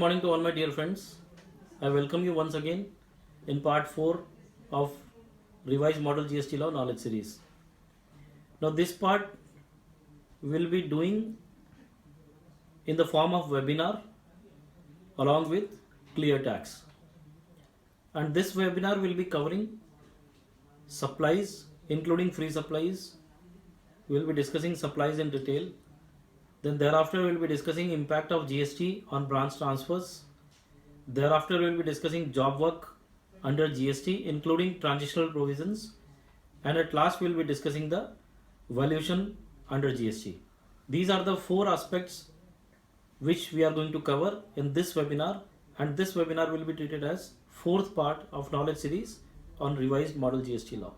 morning to all my dear friends. I welcome you once again in part 4 of Revised Model GST Law Knowledge Series. Now this part will be doing in the form of webinar along with clear tax. And this webinar will be covering supplies including free supplies. We will be discussing supplies in detail. Then thereafter we will be discussing impact of GST on branch transfers. Thereafter we will be discussing job work under GST including transitional provisions. And at last we will be discussing the valuation under GST. These are the 4 aspects which we are going to cover in this webinar, and this webinar will be treated as 4th part of knowledge series on revised model GST law.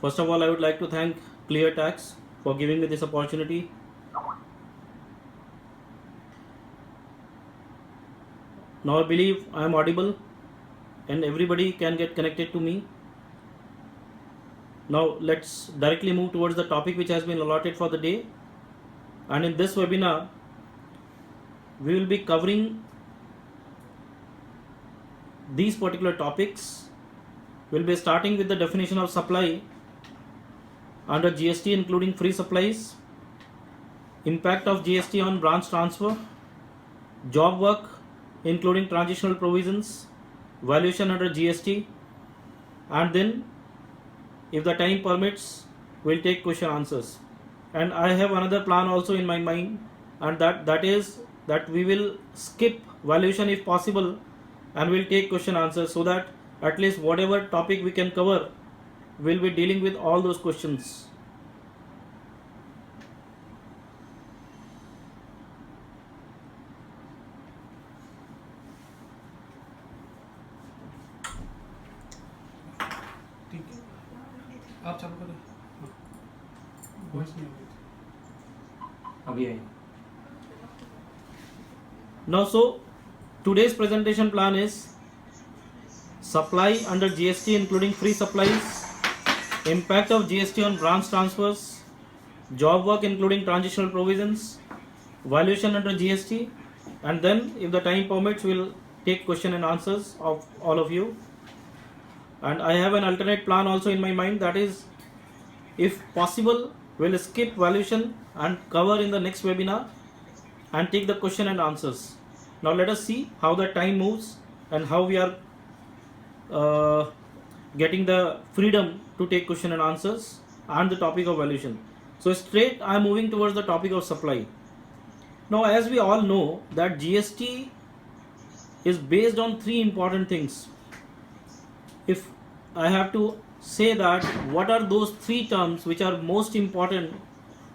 First of all, I would like to thank Clear Tax for giving me this opportunity. Now I believe I am audible and everybody can get connected to me. Now let's directly move towards the topic which has been allotted for the day. And in this webinar, we will be covering these particular topics. We'll be starting with the definition of supply under GST including free supplies, impact of GST on branch transfer, job work including transitional provisions, valuation under GST, and then if the time permits, we'll take question answers. And I have another plan also in my mind, and that is that we will skip valuation if possible and we'll take question answers, so that at least whatever topic we can cover, we'll be dealing with all those questions. आप चालू करें voice नहीं अभी आई. Now so today's presentation plan is supply under GST including free supplies, impact of GST on branch transfers, job work including transitional provisions, valuation under GST, and then if the time permits we'll take question and answers of all of you. And I have an alternate plan also in my mind, that is if possible we'll skip valuation and cover in the next webinar and take the question and answers. Now let us see how the time moves and how we are getting the freedom to take question and answers and the topic of valuation. So straight I am moving towards the topic of supply. Now as we all know that GST is based on 3 important things. If I have to say that what are those 3 terms which are most important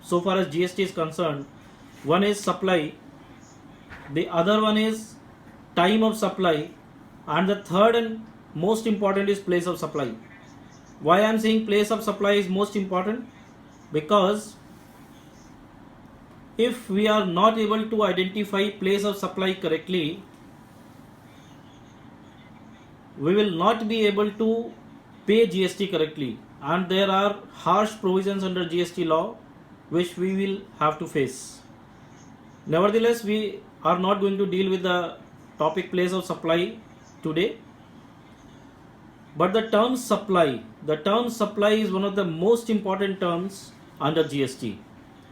so far as GST is concerned, one is supply, the other one is time of supply, and the third and most important is place of supply. Why I am saying place of supply is most important? Because if we are not able to identify place of supply correctly, we will not be able to pay GST correctly, and there are harsh provisions under GST law which we will have to face. Nevertheless, we are not going to deal with the topic place of supply today, but the term supply is one of the most important terms under GST,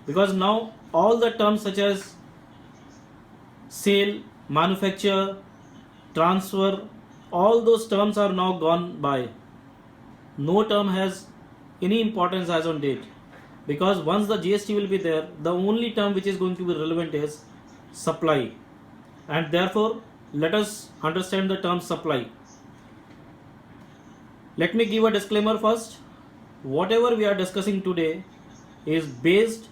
because now all the terms such as sale, manufacture, transfer, all those terms are now gone by. No term has any importance as on date, because once the GST will be there, the only term which is going to be relevant is supply, and therefore let us understand the term supply. Let me give a disclaimer first. Whatever we are discussing today is based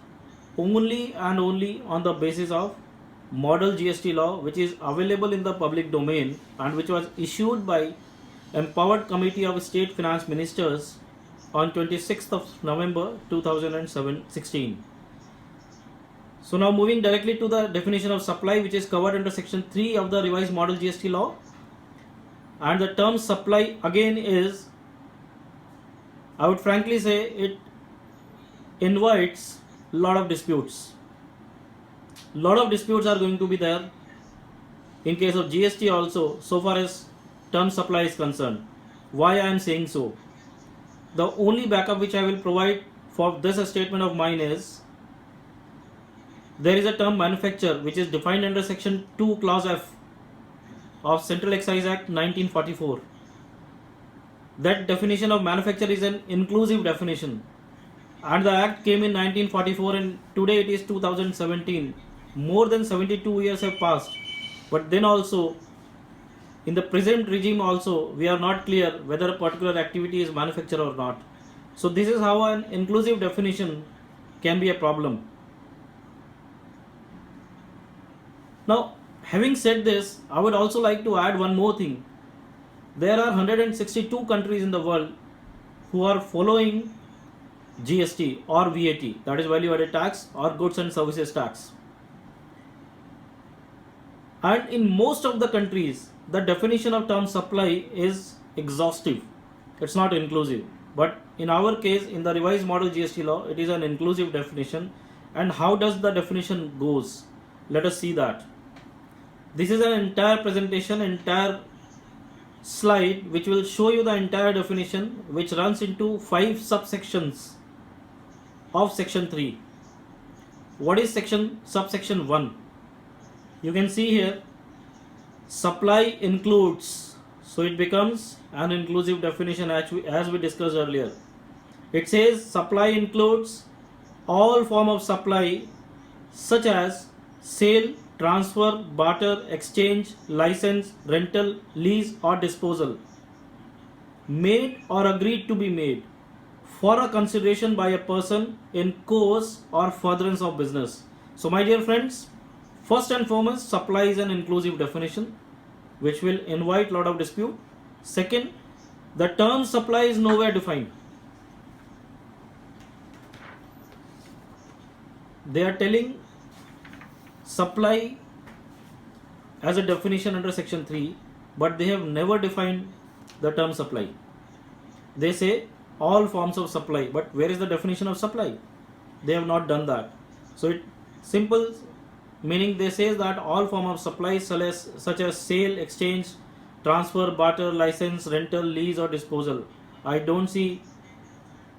only and only on the basis of Model GST law, which is available in the public domain and which was issued by Empowered Committee of State Finance Ministers on 26th of November 2016. So now moving directly to the definition of supply, which is covered under section 3 of the revised model GST law. And the term supply again is, I would frankly say, it invites lot of disputes. Lot of disputes are going to be there in case of GST also, so far as term supply is concerned. Why I am saying so? The only backup which I will provide for this statement of mine is, there is a term manufacture which is defined under section 2 clause F of Central Excise Act 1944. That definition of manufacture is an inclusive definition, and the act came in 1944 and today it is 2017. More than 72 years have passed, but then also in the present regime also we are not clear whether a particular activity is manufacture or not. So this is how an inclusive definition can be a problem. Now, having said this, I would also like to add one more thing. There are 162 countries in the world who are following GST or VAT, that is value added tax or goods and services tax. And in most of the countries, the definition of term supply is exhaustive. It's not inclusive. But in our case, in the revised model GST law, it is an inclusive definition. And how does the definition goes? Let us see that. This is an entire presentation, entire slide which will show you the entire definition, which runs into 5 subsections of section 3. What is subsection 1? You can see here, supply includes, so it becomes an inclusive definition as we discussed earlier. It says supply includes all form of supply such as sale, transfer, barter, exchange, license, rental, lease or disposal, made or agreed to be made for a consideration by a person in course or furtherance of business. So my dear friends, first and foremost, supply is an inclusive definition which will invite lot of dispute. Second, the term supply is nowhere defined. They are telling supply as a definition under section 3, but they have never defined the term supply. They say all forms of supply, but where is the definition of supply? They have not done that. So it simple meaning, they say that all form of supply such as sale, exchange, transfer, barter, license, rental, lease or disposal. I don't see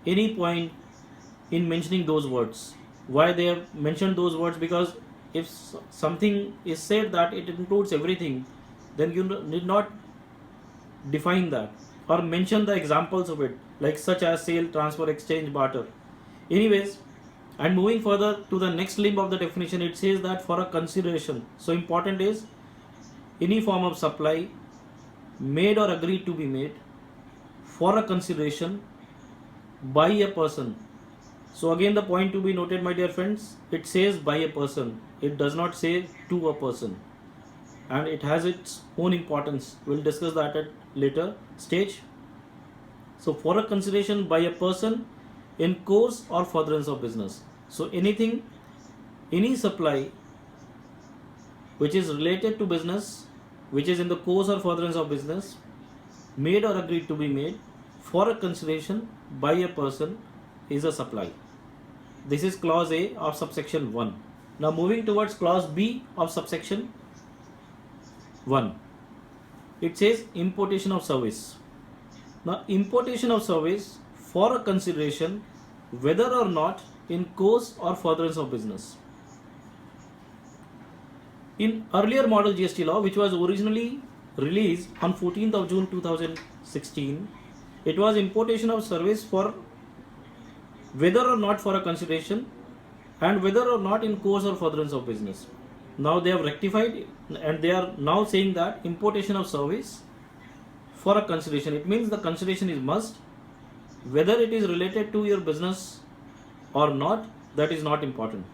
any point in mentioning those words. Why they have mentioned those words? Because if something is said that it includes everything, then you need not define that or mention the examples of it, like such as sale, transfer, exchange, barter. Anyways, and moving further to the next limb of the definition, it says that for a consideration. So important is any form of supply made or agreed to be made for a consideration by a person. So again, the point to be noted, my dear friends, it says by a person. It does not say to a person, and it has its own importance. We'll discuss that at later stage. So for a consideration by a person in course or furtherance of business. So anything, any supply which is related to business, which is in the course or furtherance of business, made or agreed to be made for a consideration by a person, is a supply. This is clause A of subsection 1. Now moving towards clause B of subsection 1. It says importation of service. Now importation of service for a consideration whether or not in course or furtherance of business. In earlier model GST law, which was originally released on 14th of June 2016, it was importation of service for whether or not for a consideration and whether or not in course or furtherance of business. Now they have rectified and they are now saying that importation of service for a consideration, it means the consideration is must, whether it is related to your business or not, that is not important.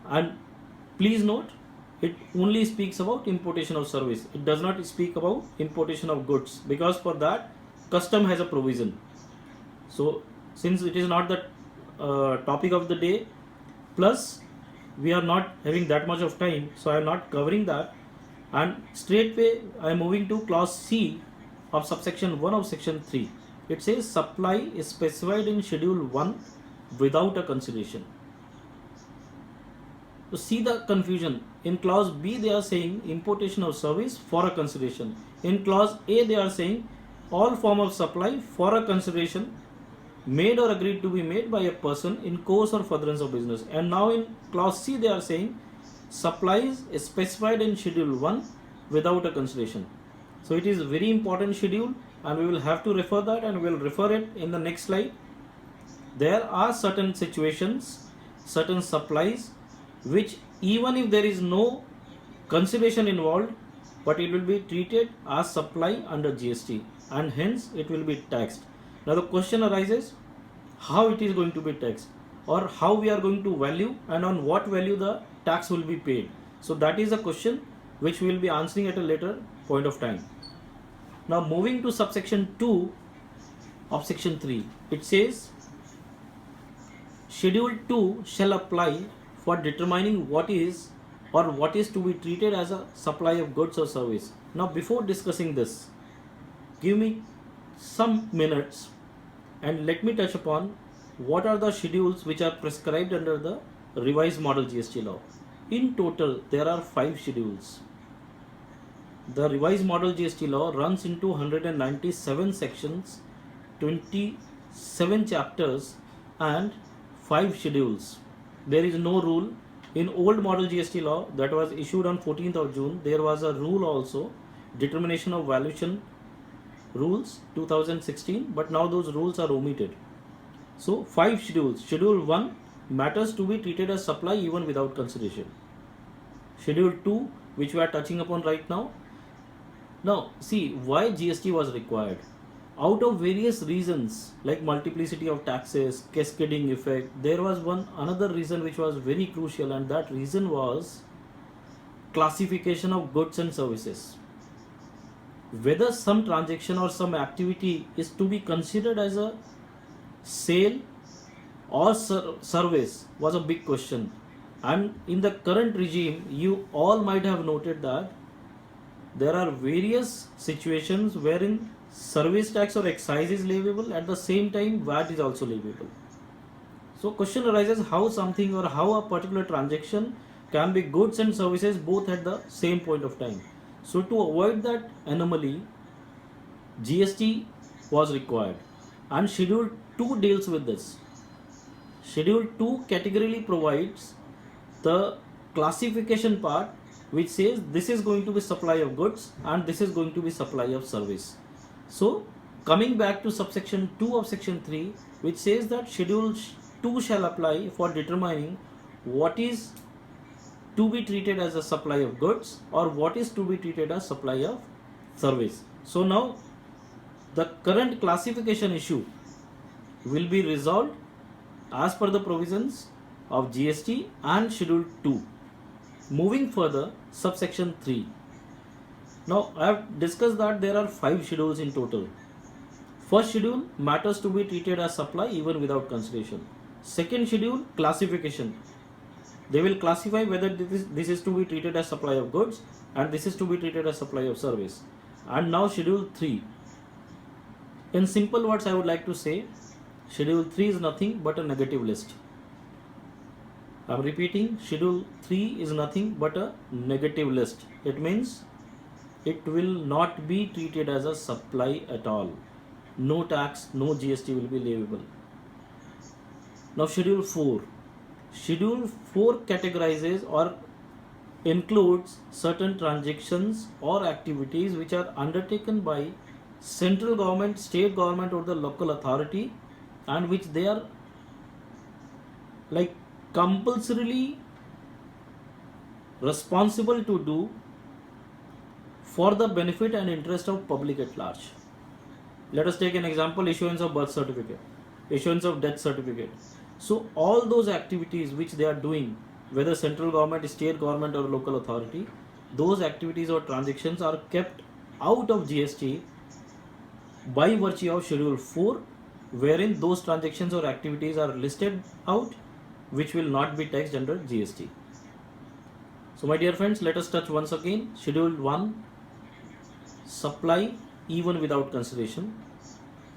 And please note, it only speaks about importation of service. It does not speak about importation of goods, because for that custom has a provision. So since it is not the topic of the day, plus we are not having that much of time, so I am not covering that, and straightway I am moving to clause C of subsection 1 of section 3. It says supply is specified in schedule 1 without a consideration. So see the confusion. In clause B they are saying importation of service for a consideration. In clause A they are saying all form of supply for a consideration made or agreed to be made by a person in course or furtherance of business. And now in clause C they are saying supplies is specified in schedule 1 without a consideration. So it is very important schedule, and we will have to refer that, and we will refer it in the next slide. There are certain situations, certain supplies which even if there is no consideration involved, but it will be treated as supply under GST, and hence it will be taxed. Now the question arises, how it is going to be taxed, or how we are going to value, and on what value the tax will be paid. So that is a question which we will be answering at a later point of time. Now moving to subsection 2 of section 3, it says schedule 2 shall apply for determining what is to be treated as a supply of goods or service. Now before discussing this, give me some minutes and let me touch upon what are the schedules which are prescribed under the revised model GST law. In total there are 5 schedules. The revised model GST law runs into 197 sections, 27 chapters and 5 schedules. There is no rule. In old model GST law that was issued on 14th of June, there was a rule also, determination of valuation rules 2016, but now those rules are omitted. So 5 schedules. Schedule 1, matters to be treated as supply even without consideration. Schedule 2, which we are touching upon right now. Now see why GST was required. Out of various reasons like multiplicity of taxes, cascading effect, there was another reason which was very crucial, and that reason was classification of goods and services. Whether some transaction or some activity is to be considered as a sale or service was a big question. And in the current regime, you all might have noted that there are various situations wherein service tax or excise is leviable, at the same time VAT is also leviable. So question arises, how something or how a particular transaction can be goods and services both at the same point of time. So to avoid that anomaly, GST was required, and schedule 2 deals with this. Schedule 2 categorically provides the classification part, which says this is going to be supply of goods and this is going to be supply of service. So coming back to subsection 2 of section 3, which says that schedule 2 shall apply for determining what is to be treated as a supply of goods or what is to be treated as supply of service. So now the current classification issue will be resolved as per the provisions of GST and schedule 2. Moving further, subsection 3. Now I have discussed that there are 5 schedules in total. First schedule, matters to be treated as supply even without consideration. Second schedule, classification. They will classify whether this is to be treated as supply of goods and this is to be treated as supply of service. And now schedule 3. In simple words, I would like to say schedule 3 is nothing but a negative list. I am repeating, schedule 3 is nothing but a negative list. It means it will not be treated as a supply at all. No tax, no GST will be leviable. Now schedule 4. Schedule 4 categorizes or includes certain transactions or activities which are undertaken by central government, state government or the local authority, and which they are like compulsorily responsible to do for the benefit and interest of public at large. Let us take an example, issuance of birth certificate, issuance of death certificate. So all those activities which they are doing, whether central government, state government or local authority, those activities or transactions are kept out of GST by virtue of schedule 4, wherein those transactions or activities are listed out which will not be taxed under GST. So my dear friends, let us touch once again schedule 1, supply even without consideration.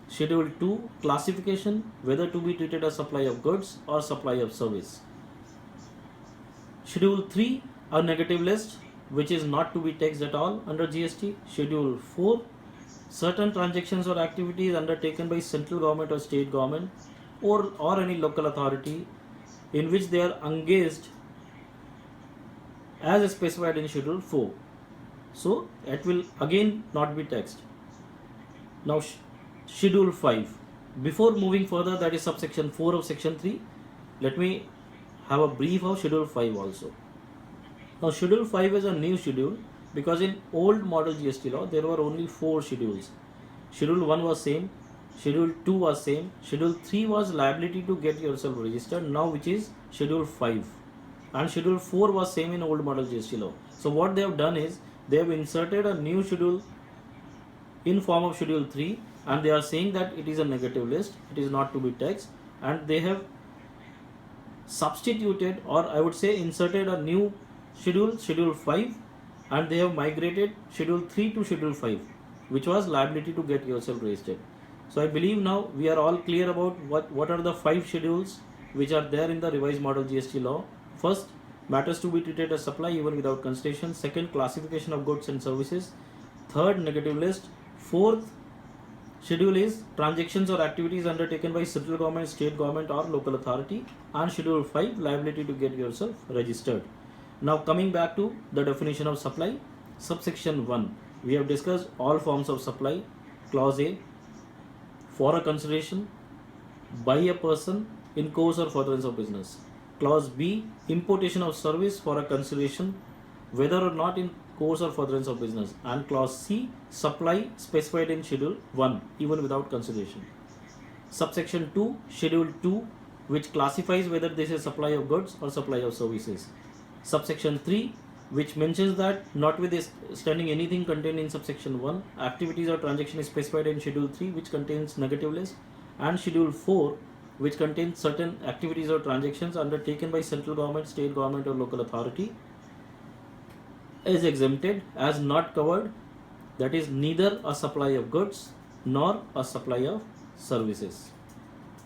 Schedule 2, classification, whether to be treated as supply of goods or supply of service. Schedule 3, a negative list which is not to be taxed at all under GST. Schedule 4, certain transactions or activities undertaken by central government or state government or any local authority in which they are engaged as specified in Schedule 4. So it will again not be taxed. Now Schedule 5. Before moving further, that is subsection 4 of section 3, let me have a brief of Schedule 5 also. Now Schedule 5 is a new schedule because in old model GST law there were only 4 schedules. Schedule 1 was same, Schedule 2 was same, Schedule 3 was liability to get yourself registered, now which is Schedule 5, and Schedule 4 was same in old model GST law. So what they have done is they have inserted a new schedule in form of Schedule 3, and they are saying that it is a negative list, it is not to be taxed, and they have substituted, or I would say inserted a new schedule, Schedule 5, and they have migrated Schedule 3 to Schedule 5, which was liability to get yourself registered. So I believe now we are all clear about what are the 5 schedules which are there in the revised model GST law. First, matters to be treated as supply even without consideration. Second, classification of goods and services. Third, negative list. Fourth schedule is transactions or activities undertaken by central government, state government or local authority. And Schedule 5, liability to get yourself registered. Now coming back to the definition of supply, subsection 1. We have discussed all forms of supply. Clause A, for a consideration by a person in course or furtherance of business. Clause B, importation of service for a consideration whether or not in course or furtherance of business. And clause C, supply specified in Schedule 1 even without consideration. Subsection 2, Schedule 2, which classifies whether this is supply of goods or supply of services. Subsection 3, which mentions that notwithstanding anything contained in subsection 1, activities or transaction is specified in Schedule 3, which contains negative list, and Schedule 4, which contains certain activities or transactions undertaken by central government, state government or local authority, is exempted as not covered, that is neither a supply of goods nor a supply of services.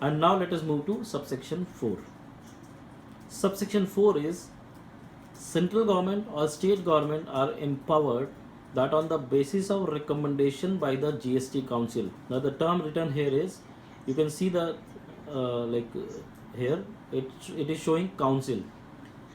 And now let us move to subsection 4. Subsection 4 is central government or state government are empowered that on the basis of recommendation by the GST Council. Now the term written here is, you can see the here it is showing council,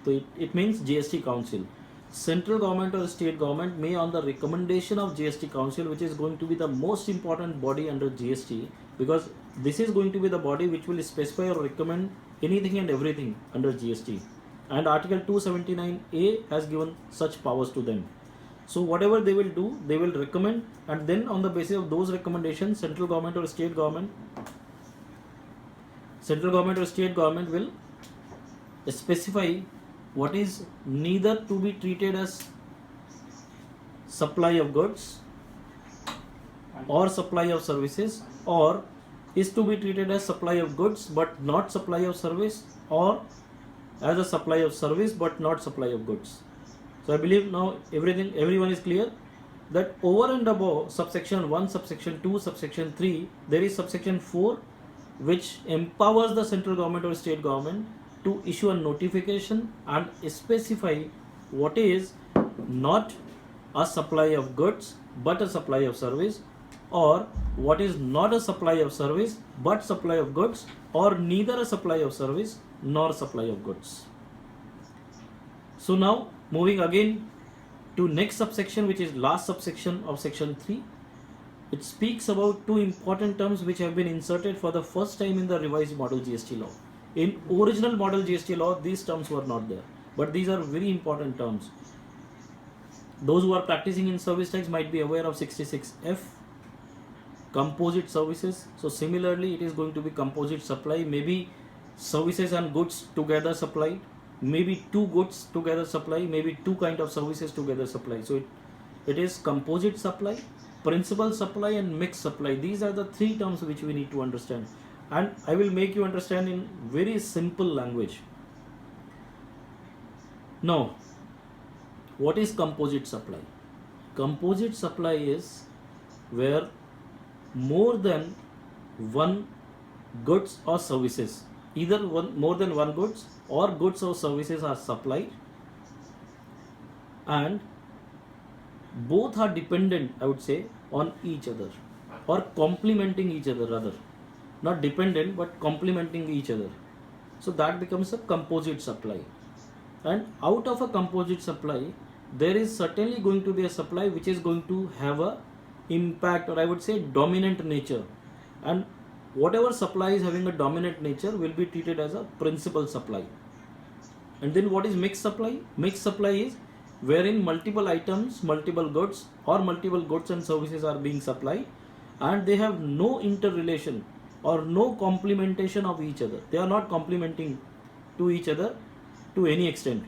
so it means GST Council. Central government or state government may on the recommendation of GST Council, which is going to be the most important body under GST, because this is going to be the body which will specify or recommend anything and everything under GST, and Article 279A has given such powers to them. So whatever they will do, they will recommend, and then on the basis of those recommendations, central government or state government will specify what is neither to be treated as supply of goods or supply of services, or is to be treated as supply of goods but not supply of service, or as a supply of service but not supply of goods. So I believe now everyone is clear that over and above subsection 1, subsection 2, subsection 3, there is subsection 4, which empowers the central government or state government to issue a notification and specify what is not a supply of goods but a supply of service, or what is not a supply of service but supply of goods, or neither a supply of service nor supply of goods. So now moving again to next subsection, which is last subsection of section 3. It speaks about two important terms which have been inserted for the first time in the revised model GST law. In original model GST law, these terms were not there, but these are very important terms. Those who are practicing in service tax might be aware of 66F, composite services. So similarly, it is going to be composite supply, maybe services and goods together supplied, maybe two goods together supply, maybe two kind of services together supply. So it is composite supply, principal supply and mixed supply. These are the three terms which we need to understand, and I will make you understand in very simple language. Now, what is composite supply? Composite supply is where more than one goods or services, either more than one goods or goods or services are supplied, and both are dependent, I would say, on each other, or complementing each other rather, not dependent but complementing each other. So that becomes a composite supply. And out of a composite supply, there is certainly going to be a supply which is going to have a impact, or I would say dominant nature, and whatever supply is having a dominant nature will be treated as a principal supply. And then what is mixed supply? Mixed supply is wherein multiple items, multiple goods, or multiple goods and services are being supplied, and they have no interrelation or no complementation of each other. They are not complementing to each other to any extent.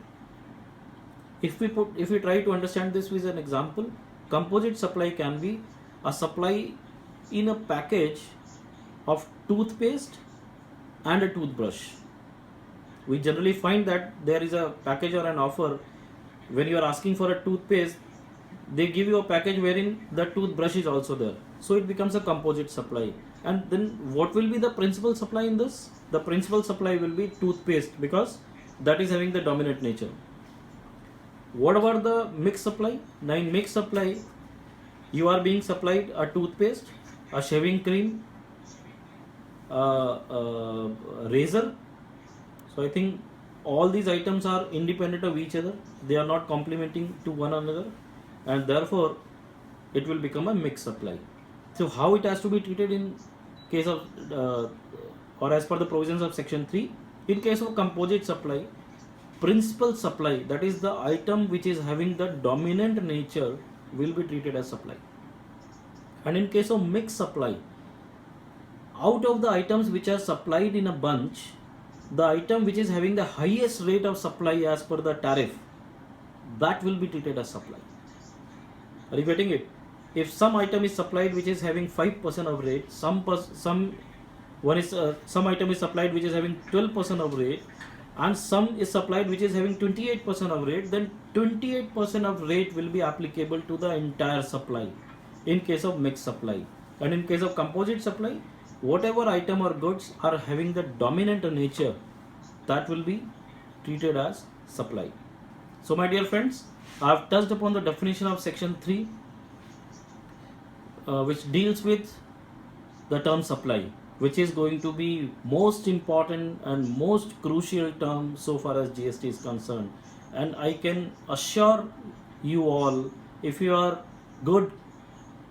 If we try to understand this with an example, composite supply can be a supply in a package of toothpaste and a toothbrush. We generally find that there is a package or an offer. When you are asking for a toothpaste, they give you a package wherein the toothbrush is also there. So it becomes a composite supply. And then what will be the principal supply in this? The principal supply will be toothpaste, because that is having the dominant nature. What about the mixed supply? Now in mixed supply, you are being supplied a toothpaste, a shaving cream, a razor. So I think all these items are independent of each other. They are not complementing to one another, and therefore it will become a mixed supply. So how it has to be treated in case of or as per the provisions of section 3, in case of composite supply, principal supply, that is the item which is having the dominant nature, will be treated as supply. And in case of mixed supply, out of the items which are supplied in a bunch, the item which is having the highest rate of supply as per the tariff, that will be treated as supply. Are you getting it? If some item is supplied which is having 5% of rate, some item is supplied which is having 12% of rate, and some is supplied which is having 28% of rate, then 28% of rate will be applicable to the entire supply in case of mixed supply. And in case of composite supply, whatever item or goods are having the dominant nature, that will be treated as supply. So my dear friends, I have touched upon the definition of section 3, which deals with the term supply, which is going to be most important and most crucial term so far as GST is concerned. And I can assure you all, if you are good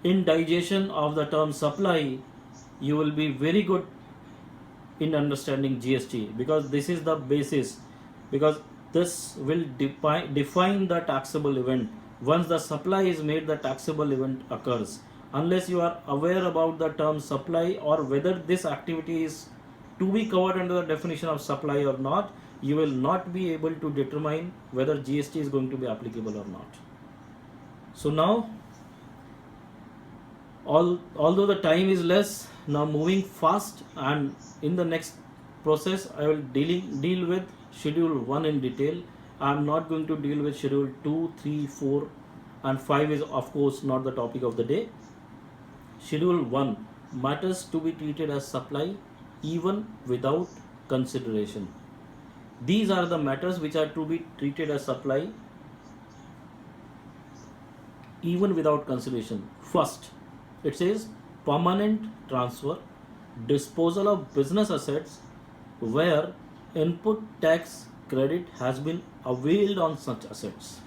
in digestion of the term supply, you will be very good in understanding GST, because this is the basis, because this will define the taxable event. Once the supply is made, the taxable event occurs. Unless you are aware about the term supply, or whether this activity is to be covered under the definition of supply or not, you will not be able to determine whether GST is going to be applicable or not. So now, although the time is less, now moving fast, and in the next process I will deal with schedule 1 in detail. I am not going to deal with schedule 2, 3, 4 and 5 is of course not the topic of the day. Schedule 1, matters to be treated as supply even without consideration. These are the matters which are to be treated as supply even without consideration. First, it says permanent transfer, disposal of business assets where input tax credit has been availed on such assets.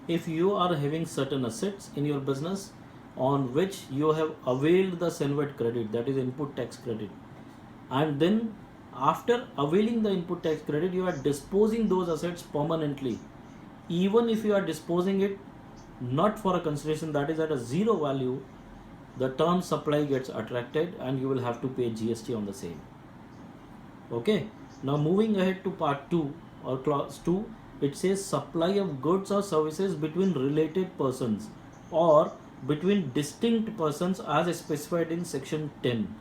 If you are having certain assets in your business on which you have availed the SENVET credit, that is input tax credit, and then after availing the input tax credit, you are disposing those assets permanently, even if you are disposing it not for a consideration, that is at a zero value, the term supply gets attracted and you will have to pay GST on the same. Okay, now moving ahead to part 2 or clause 2, it says supply of goods or services between related persons or between distinct persons as specified in section 10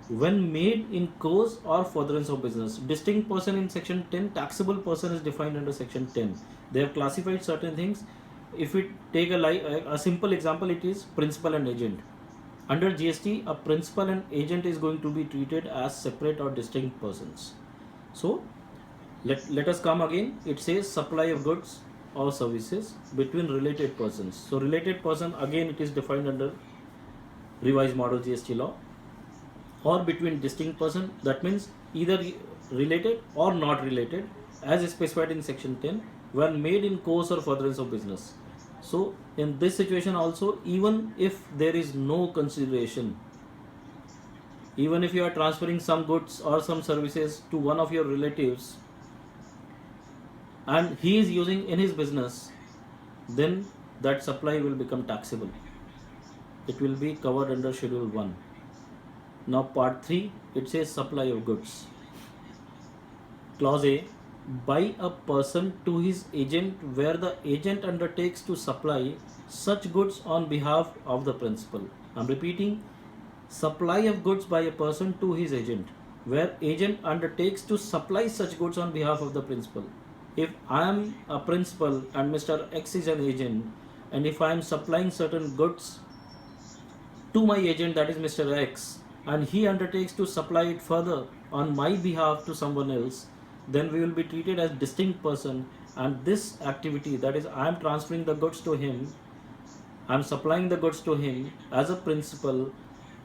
when made in course or furtherance of business. Distinct person in section 10, taxable person is defined under section 10. They have classified certain things. If we take a simple example, it is principal and agent. Under GST, a principal and agent is going to be treated as separate or distinct persons. So let us come again. It says supply of goods or services between related persons. So related person, again it is defined under Revised Model GST Law, or between distinct person, that means either related or not related, as specified in section 10, when made in course or furtherance of business. So in this situation also, even if there is no consideration, even if you are transferring some goods or some services to one of your relatives and he is using in his business, then that supply will become taxable. It will be covered under schedule 1. Now part 3, it says supply of goods. Clause A, by a person to his agent where the agent undertakes to supply such goods on behalf of the principal. I am repeating, supply of goods by a person to his agent where agent undertakes to supply such goods on behalf of the principal. If I am a principal and Mr. X is an agent, and if I am supplying certain goods to my agent, that is Mr. X, and he undertakes to supply it further on my behalf to someone else, then we will be treated as distinct person, and this activity, that is I am transferring the goods to him, I am supplying the goods to him as a principal,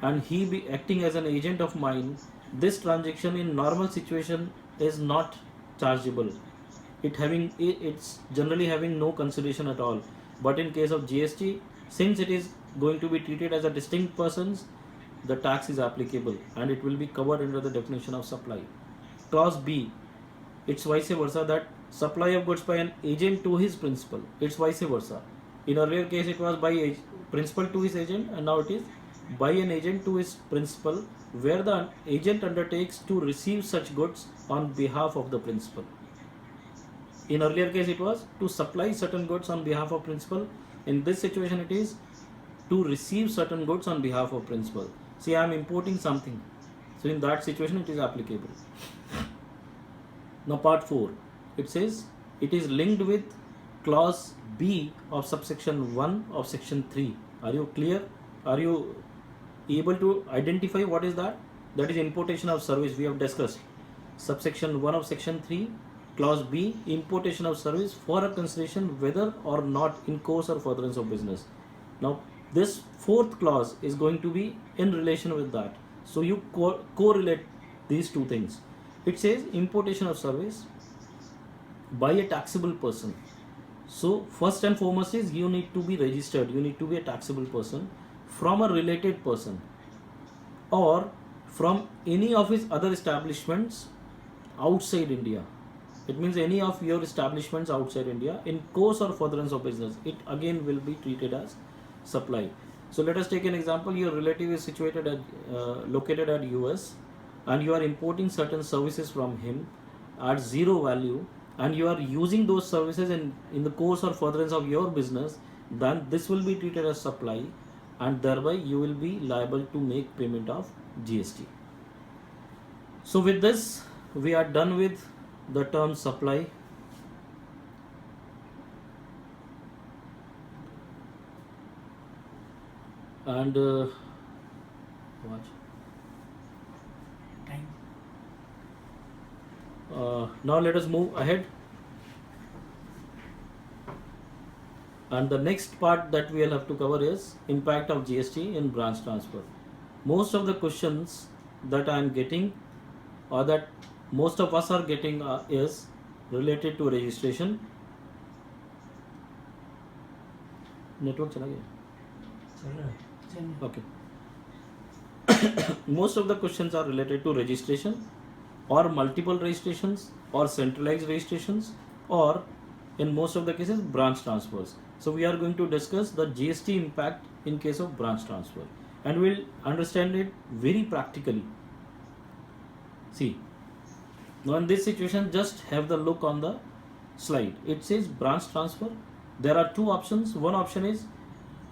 and he be acting as an agent of mine, this transaction in normal situation is not chargeable. It's generally having no consideration at all. But in case of GST, since it is going to be treated as a distinct persons, the tax is applicable and it will be covered under the definition of supply. Clause B, it's vice versa, that supply of goods by an agent to his principal. It's vice versa. In earlier case it was by principal to his agent, and now it is by an agent to his principal where the agent undertakes to receive such goods on behalf of the principal. In earlier case it was to supply certain goods on behalf of principal. In this situation it is to receive certain goods on behalf of principal. See, I am importing something, so in that situation it is applicable. Now part 4, it says it is linked with clause B of subsection 1 of section 3. Are you clear? Are you able to identify what is that? That is importation of service, we have discussed. Subsection 1 of section 3, clause B, importation of service for a consideration whether or not in course or furtherance of business. Now this fourth clause is going to be in relation with that. So you correlate these two things. It says importation of service by a taxable person. So first and foremost is you need to be registered, you need to be a taxable person from a related person or from any of his other establishments outside India. It means any of your establishments outside India in course or furtherance of business, it again will be treated as supply. So let us take an example. Your relative is situated at located at US and you are importing certain services from him at zero value, and you are using those services in the course or furtherance of your business, then this will be treated as supply, and thereby you will be liable to make payment of GST. So with this we are done with the term supply. And watch. Now let us move ahead, and the next part that we will have to cover is impact of GST in branch transfer. Most of the questions that I am getting or that most of us are getting is related to registration. Network chala gaya? Okay. Most of the questions are related to registration or multiple registrations or centralized registrations, or in most of the cases branch transfers. So we are going to discuss the GST impact in case of branch transfer, and we'll understand it very practically. See, now in this situation, just have the look on the slide. It says branch transfer. There are two options. One option is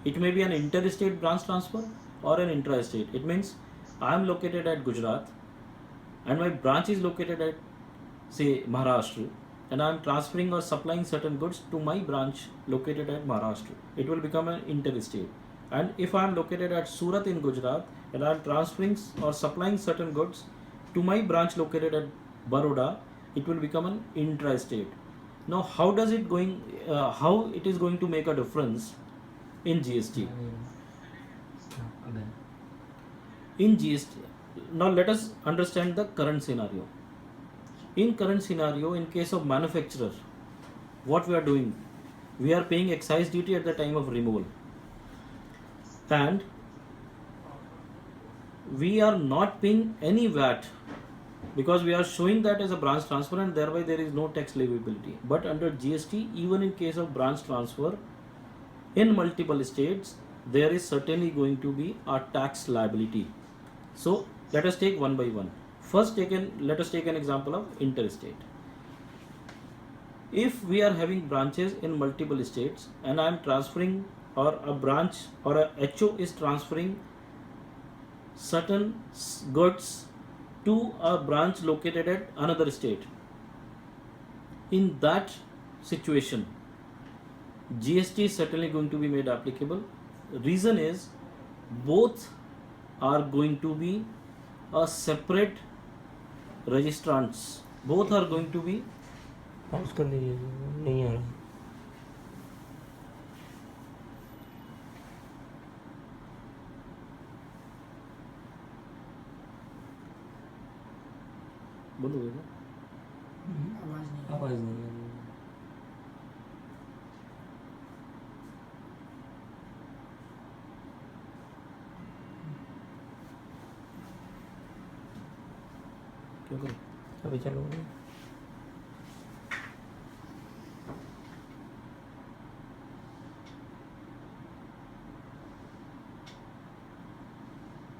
it may be an interstate branch transfer or an intra-state. It means I am located at Gujarat and my branch is located at, say, Maharashtra, and I am transferring or supplying certain goods to my branch located at Maharashtra. It will become an interstate. And if I am located at Surat in Gujarat and I am transferring or supplying certain goods to my branch located at Baroda, it will become an intra-state. Now, how does it going? How it is going to make a difference in GST? In GST, now let us understand the current scenario. In current scenario, in case of manufacturer, what we are doing, we are paying excise duty at the time of removal, and we are not paying any VAT because we are showing that as a branch transfer, and thereby there is no tax liability. But under GST, even in case of branch transfer in multiple states, there is certainly going to be a tax liability. So let us take one by one. First, let us take an example of interstate. If we are having branches in multiple states and I am transferring, or a branch or a HO is transferring certain goods to a branch located at another state, in that situation, GST is certainly going to be made applicable. Reason is, both are going to be a separate registrants. Both are going to be पाउस कर लीजिए, नहीं आ रहा. बंद हो गया ना? आवाज नहीं आ रही. क्यों करें? अभी चालू हो गया.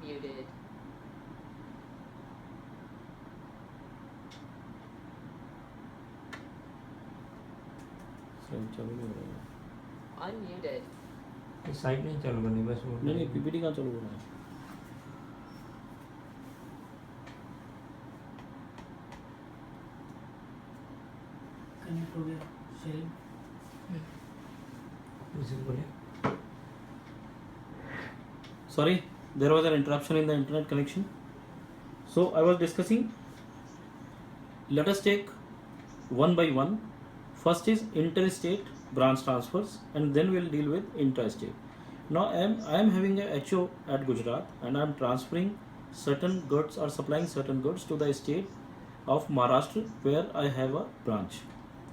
Muted. चालू नहीं हो रहा है. Unmuted. ये साइड नहीं चालू करनी, बस वो नहीं पीपीटी कहाँ चालू हो रहा है? Connect हो गया sharing. इसे बोले. Sorry, there was an interruption in the internet connection. So I was discussing. Let us take one by one. First is interstate branch transfers, and then we'll deal with intrastate. Now I am having a HO at Gujarat, and I am transferring certain goods or supplying certain goods to the state of Maharashtra where I have a branch.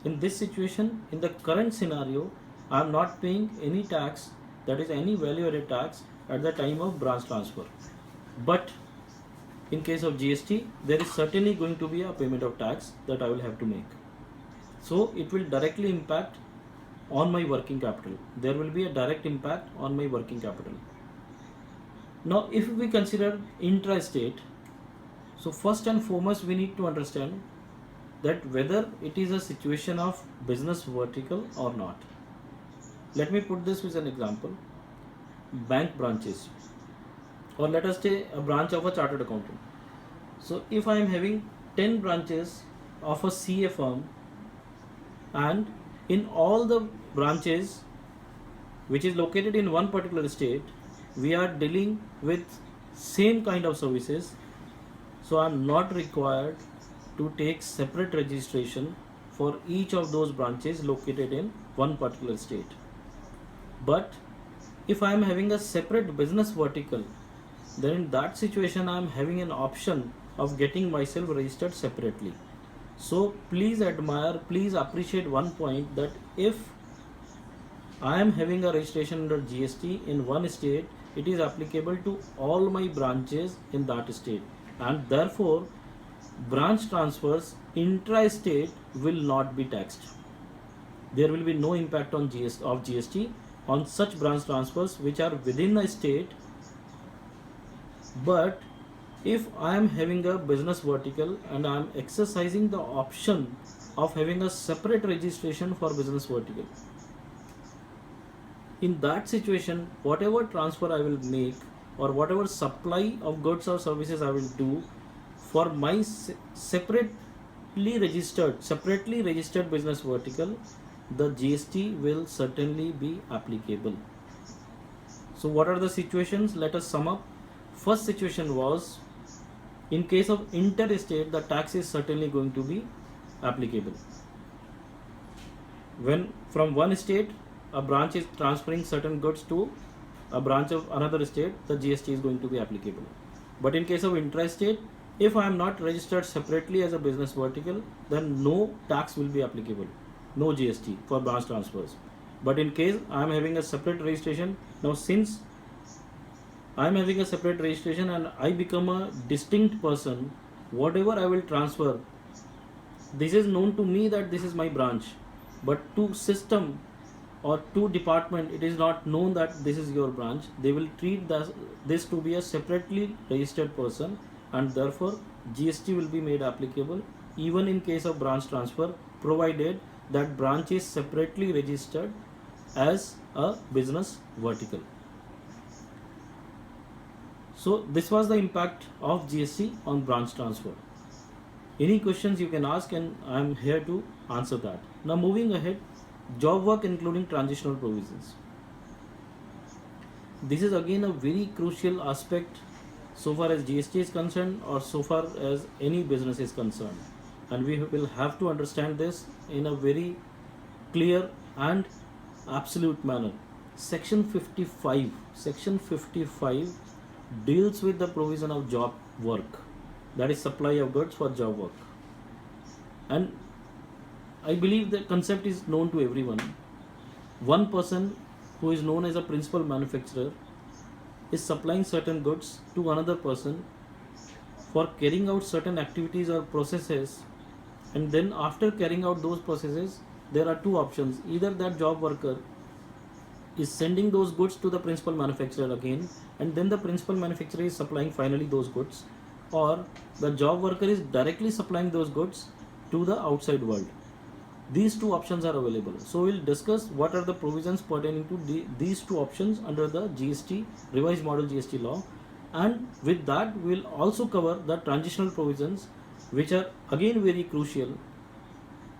In this situation, in the current scenario, I am not paying any tax, that is any value added tax, at the time of branch transfer. But in case of GST, there is certainly going to be a payment of tax that I will have to make. So it will directly impact on my working capital. There will be a direct impact on my working capital. Now if we consider intrastate, so first and foremost we need to understand that whether it is a situation of business vertical or not. Let me put this with an example. Bank branches, or let us say a branch of a chartered accountant. So if I am having 10 branches of a CA firm, and in all the branches which is located in one particular state, we are dealing with same kind of services, so I am not required to take separate registration for each of those branches located in one particular state. But if I am having a separate business vertical, then in that situation I am having an option of getting myself registered separately. So please appreciate one point, that if I am having a registration under GST in one state, it is applicable to all my branches in that state, and therefore branch transfers intra-state will not be taxed. There will be no impact on GST on such branch transfers which are within a state. But if I am having a business vertical and I am exercising the option of having a separate registration for business vertical, in that situation, whatever transfer I will make or whatever supply of goods or services I will do for my separately registered business vertical, the GST will certainly be applicable. So what are the situations? Let us sum up. First situation was, in case of interstate, the tax is certainly going to be applicable. when from one state a branch is transferring certain goods to a branch of another state, the GST is going to be applicable. But in case of intra-state, if I am not registered separately as a business vertical, then no tax will be applicable, no GST for branch transfers. But in case I am having a separate registration, now since I am having a separate registration and I become a distinct person, whatever I will transfer, this is known to me that this is my branch, but to system or to department it is not known that this is your branch. They will treat this to be a separately registered person, and therefore GST will be made applicable even in case of branch transfer, provided that branch is separately registered as a business vertical. So this was the impact of GST on branch transfer. Any questions you can ask and I am here to answer that. Now moving ahead, job work including transitional provisions. This is again a very crucial aspect so far as GST is concerned or so far as any business is concerned, and we will have to understand this in a very clear and absolute manner. Section 55 deals with the provision of job work, that is supply of goods for job work. And I believe the concept is known to everyone. One person who is known as a principal manufacturer is supplying certain goods to another person for carrying out certain activities or processes, and then after carrying out those processes there are two options. Either that job worker is sending those goods to the principal manufacturer again, and then the principal manufacturer is supplying finally those goods, or the job worker is directly supplying those goods to the outside world. These two options are available. So we'll discuss what are the provisions pertaining to these two options under the GST, Revised Model GST Law, and with that we'll also cover the transitional provisions, which are again very crucial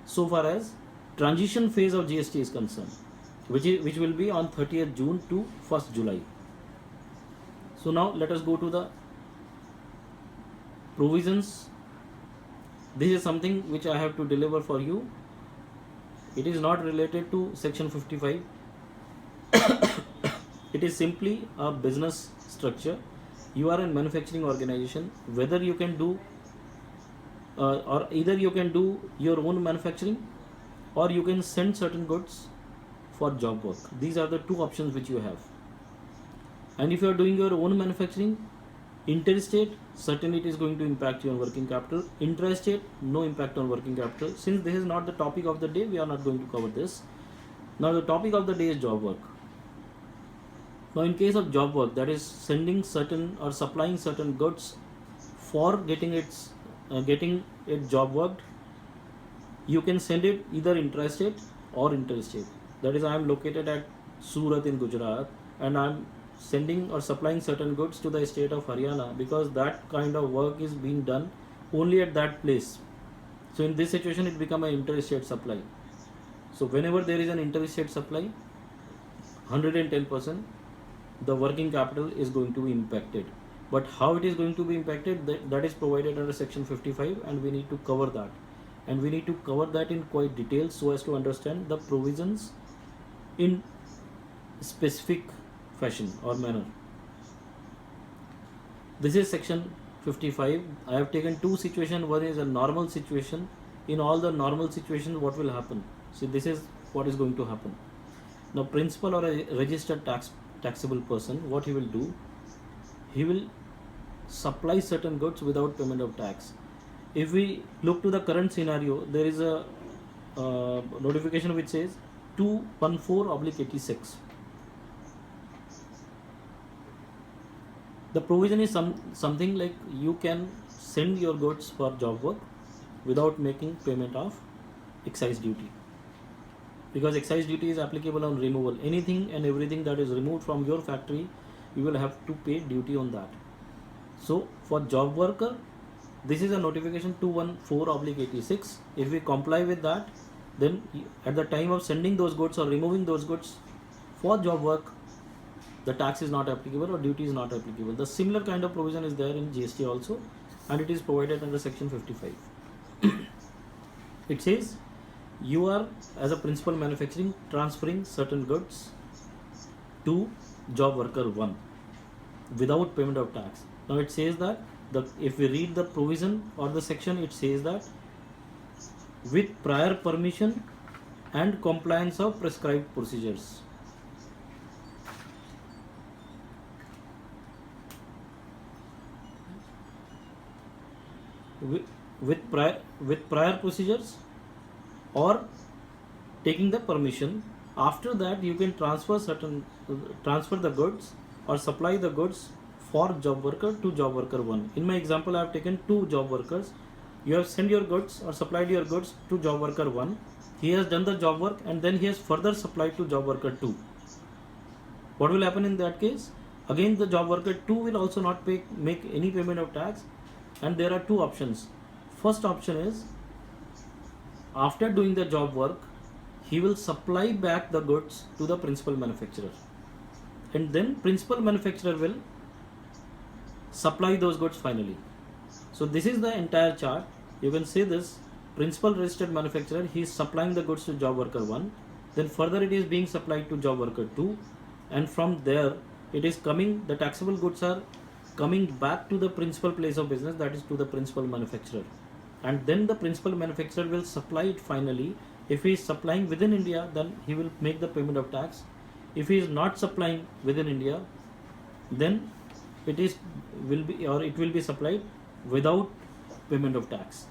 so far as transition phase of GST is concerned, which will be on 30th June to 1st July. So now let us go to the provisions. This is something which I have to deliver for you. It is not related to section 55. It is simply a business structure. You are a manufacturing organization, whether you can do or either you can do your own manufacturing or you can send certain goods for job work. These are the two options which you have. And if you are doing your own manufacturing, interstate, certainly it is going to impact your working capital. Intrastate, no impact on working capital. Since this is not the topic of the day, we are not going to cover this. Now the topic of the day is job work. Now in case of job work, that is sending certain or supplying certain goods for getting it job worked, you can send it either intrastate or interstate. That is, I am located at Surat in Gujarat and I am sending or supplying certain goods to the state of Haryana, because that kind of work is being done only at that place. So in this situation it becomes an interstate supply. So whenever there is an interstate supply, 110% the working capital is going to be impacted. But how it is going to be impacted, that is provided under section 55, and we need to cover that. And we need to cover that in quite detail so as to understand the provisions in specific fashion or manner. This is section 55. I have taken two situations. One is a normal situation. In all the normal situations, what will happen? See, this is what is going to happen. Now, principal or a registered taxable person, what he will do? He will supply certain goods without payment of tax. If we look to the current scenario, there is a notification which says 214/86. The provision is something like you can send your goods for job work without making payment of excise duty, because excise duty is applicable on removal. Anything and everything that is removed from your factory, you will have to pay duty on that. So for job worker, this is a notification 214/86. If we comply with that, then at the time of sending those goods or removing those goods for job work, the tax is not applicable or duty is not applicable. The similar kind of provision is there in GST also, and it is provided under section 55. It says you are as a principal manufacturing transferring certain goods to job worker 1 without payment of tax. Now it says that if we read the provision or the section, it says that with prior permission and compliance of prescribed procedures. With prior procedures or taking the permission. After that, you can transfer the goods or supply the goods for job worker to job worker 1. In my example, I have taken 2 job workers. You have sent your goods or supplied your goods to job worker 1. He has done the job work and then he has further supplied to job worker 2. What will happen in that case? Again, the job worker 2 will also not make any payment of tax, and there are 2 options. First option is, after doing the job work, he will supply back the goods to the principal manufacturer, and then principal manufacturer will supply those goods finally. So this is the entire chart. You can see this principal registered manufacturer, he is supplying the goods to job worker 1, then further it is being supplied to job worker 2, and from there it is coming, the taxable goods are coming back to the principal place of business, that is to the principal manufacturer, and then the principal manufacturer will supply it finally. If he is supplying within India, then he will make the payment of tax. If he is not supplying within India, then it will be supplied without payment of tax.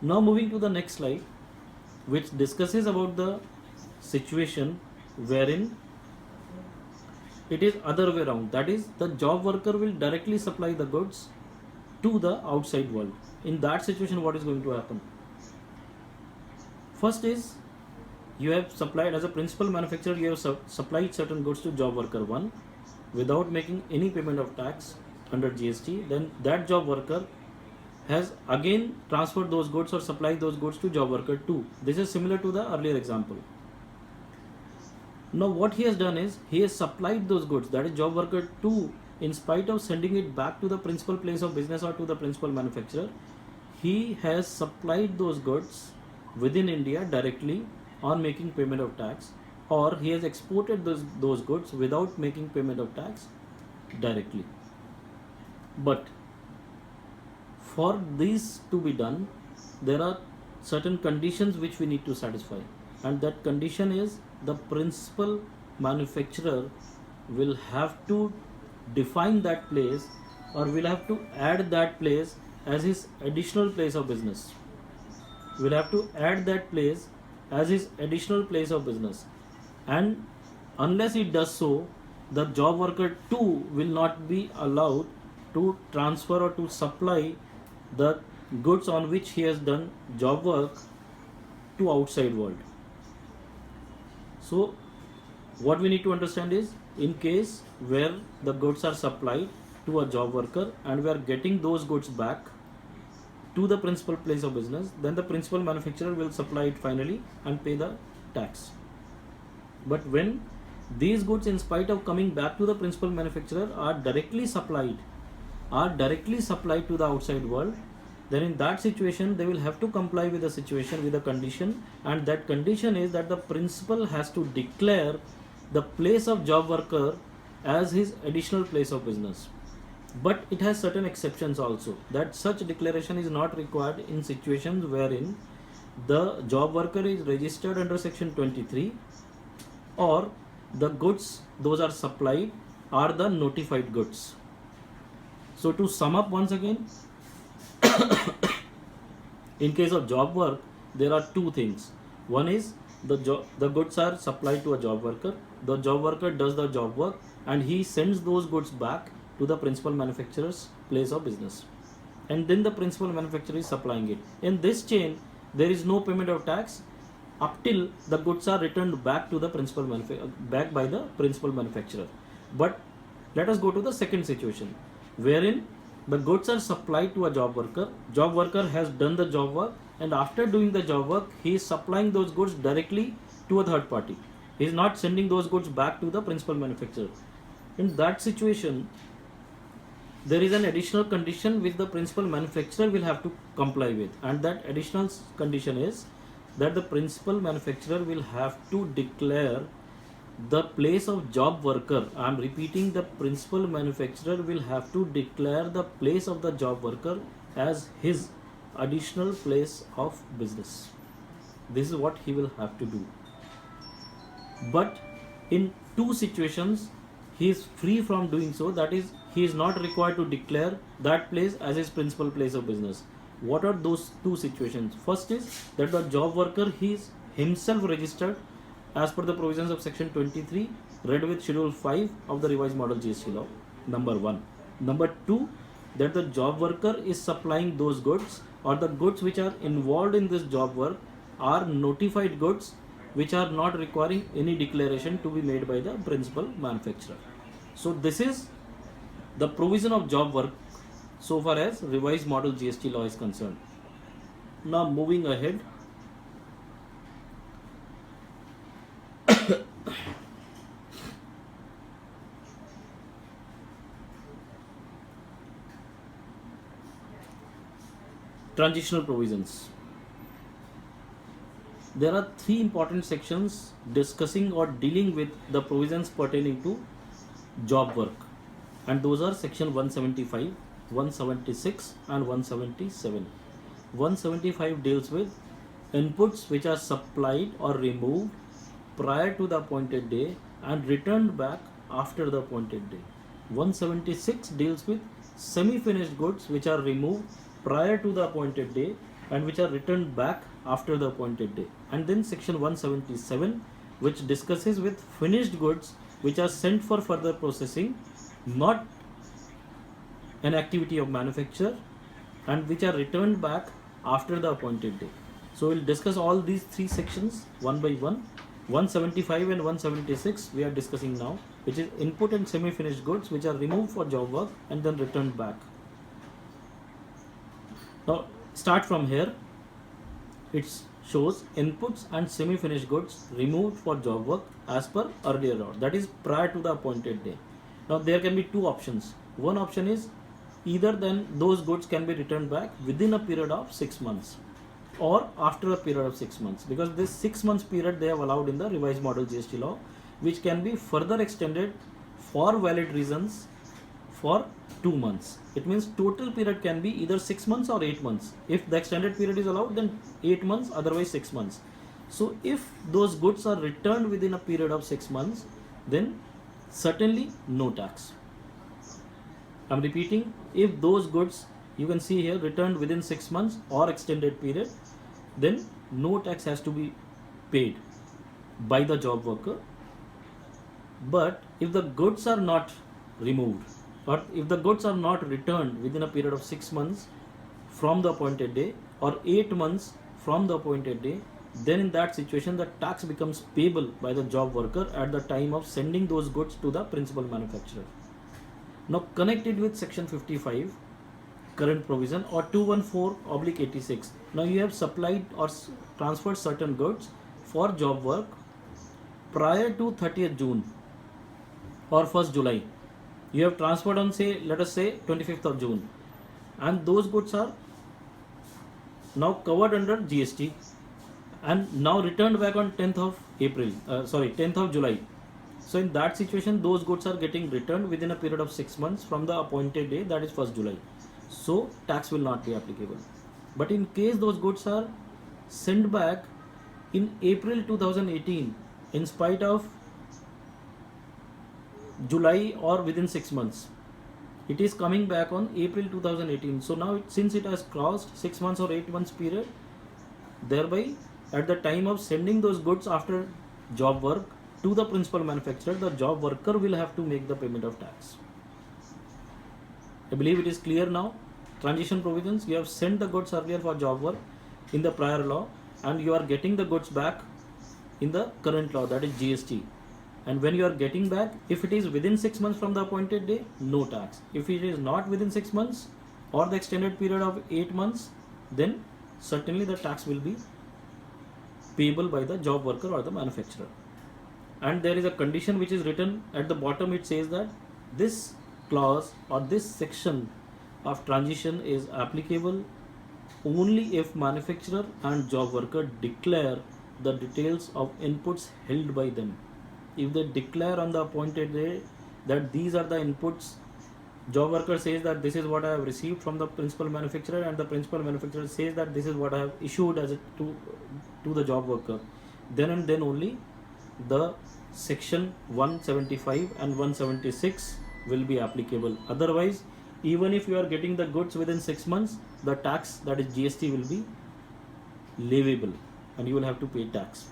Now moving to the next slide, which discusses about the situation wherein it is other way around, that is the job worker will directly supply the goods to the outside world. In that situation, what is going to happen? First is, you have supplied, as a principal manufacturer, you have supplied certain goods to job worker 1 without making any payment of tax under GST. Then that job worker has again transferred those goods or supplied those goods to job worker 2. This is similar to the earlier example. Now what he has done is, he has supplied those goods, that is job worker 2, in spite of sending it back to the principal place of business or to the principal manufacturer, he has supplied those goods within India directly on making payment of tax, or he has exported those goods without making payment of tax directly. But for this to be done, there are certain conditions which we need to satisfy, and that condition is, the principal manufacturer will have to define that place, or will have to add that place as his additional place of business. Will have to add that place as his additional place of business, and unless he does so, the job worker 2 will not be allowed to transfer or to supply the goods on which he has done job work to outside world. So what we need to understand is, in case where the goods are supplied to a job worker and we are getting those goods back to the principal place of business, then the principal manufacturer will supply it finally and pay the tax. But when these goods, in spite of coming back to the principal manufacturer, are directly supplied to the outside world, then in that situation they will have to comply with the situation, with a condition, and that condition is that the principal has to declare the place of job worker as his additional place of business. But it has certain exceptions also, that such declaration is not required in situations wherein the job worker is registered under section 23, or the goods those are supplied are the notified goods. So to sum up once again, in case of job work, there are 2 things. One is, the goods are supplied to a job worker, the job worker does the job work and he sends those goods back to the principal manufacturer's place of business, and then the principal manufacturer is supplying it. In this chain, there is no payment of tax up till the goods are returned back to the back by the principal manufacturer. But let us go to the second situation, wherein the goods are supplied to a job worker has done the job work, and after doing the job work, he is supplying those goods directly to a third party. He is not sending those goods back to the principal manufacturer. In that situation, there is an additional condition which the principal manufacturer will have to comply with, and that additional condition is, that the principal manufacturer will have to declare the place of job worker. I am repeating, the principal manufacturer will have to declare the place of the job worker as his additional place of business. This is what he will have to do. But in two situations he is free from doing so, that is, he is not required to declare that place as his principal place of business. What are those two situations? First is that the job worker, he is himself registered as per the provisions of section 23 read with schedule 5 of the revised model GST law, number 1. Number 2, that the job worker is supplying those goods, or the goods which are involved in this job work are notified goods which are not requiring any declaration to be made by the principal manufacturer. So this is the provision of job work so far as revised model GST law is concerned. Now moving ahead, transitional provisions. There are three important sections discussing or dealing with the provisions pertaining to job work, and those are section 175, 176 and 177. 175 deals with inputs which are supplied or removed prior to the appointed day and returned back after the appointed day. 176 deals with semi-finished goods which are removed prior to the appointed day and which are returned back after the appointed day. And then section 177, which discusses with finished goods which are sent for further processing, not an activity of manufacture, and which are returned back after the appointed day. So we'll discuss all these three sections one by one. 175 and 176 we are discussing now, which is input and semi-finished goods which are removed for job work and then returned back. Now start from here. It shows inputs and semi-finished goods removed for job work as per earlier law, that is prior to the appointed day. Now there can be two options. One option is either then those goods can be returned back within a period of 6 months or after a period of 6 months, because this 6 months period they have allowed in the revised model GST law, which can be further extended for valid reasons for 2 months. It means total period can be either 6 months or 8 months. If the extended period is allowed, then 8 months, otherwise 6 months. So if those goods are returned within a period of 6 months, then certainly no tax. I'm repeating, if those goods, you can see here, returned within 6 months or extended period, then no tax has to be paid by the job worker. But if the goods are not removed, or if the goods are not returned within a period of 6 months from the appointed day or 8 months from the appointed day, then in that situation the tax becomes payable by the job worker at the time of sending those goods to the principal manufacturer. Now connected with section 55 current provision or 214/86, now you have supplied or transferred certain goods for job work prior to 30th June or 1st July. You have transferred on, say, let us say 25th of June, and those goods are now covered under GST and now returned back on 10th of July. So in that situation, those goods are getting returned within a period of 6 months from the appointed day, that is 1st July. So tax will not be applicable. But in case those goods are sent back in April 2018 in spite of July or within 6 months, it is coming back on April 2018. So now since it has crossed 6 months or 8 months period, thereby at the time of sending those goods after job work to the principal manufacturer, the job worker will have to make the payment of tax. I believe it is clear now. Transition provisions, you have sent the goods earlier for job work in the prior law and you are getting the goods back in the current law, that is GST. And when you are getting back, if it is within 6 months from the appointed day, no tax. If it is not within 6 months or the extended period of 8 months, then certainly the tax will be payable by the job worker or the manufacturer. And there is a condition which is written at the bottom. It says that this clause or this section of transition is applicable only if manufacturer and job worker declare the details of inputs held by them. If they declare on the appointed day that these are the inputs, job worker says that this is what I have received from the principal manufacturer, and the principal manufacturer says that this is what I have issued as to the job worker, then and then only the section 175 and 176 will be applicable. Otherwise, even if you are getting the goods within 6 months, the tax, that is GST, will be leviable and you will have to pay tax.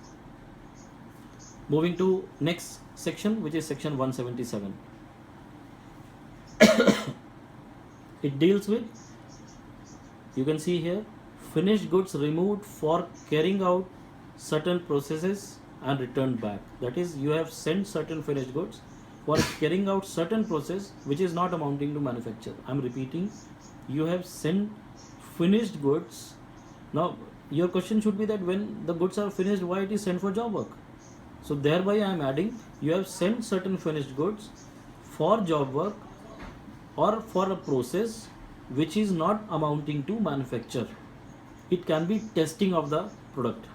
Moving to next section, which is section 177. It deals with, you can see here, finished goods removed for carrying out certain processes and returned back. That is, you have sent certain finished goods for carrying out certain process which is not amounting to manufacture. I am repeating, you have sent finished goods. Now your question should be that when the goods are finished, why it is sent for job work? So thereby I am adding, you have sent certain finished goods for job work or for a process which is not amounting to manufacture. It can be testing of the product.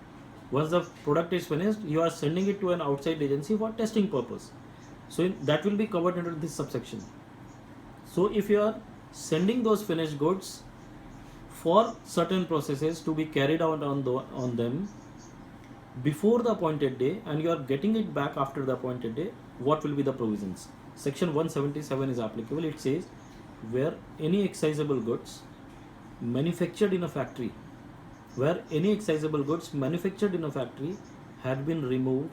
Once the product is finished, you are sending it to an outside agency for testing purpose. So that will be covered under this subsection. So if you are sending those finished goods for certain processes to be carried out on them before the appointed day and you are getting it back after the appointed day, what will be the provisions? Section 177 is applicable. It says, where any excisable goods manufactured in a factory, had been removed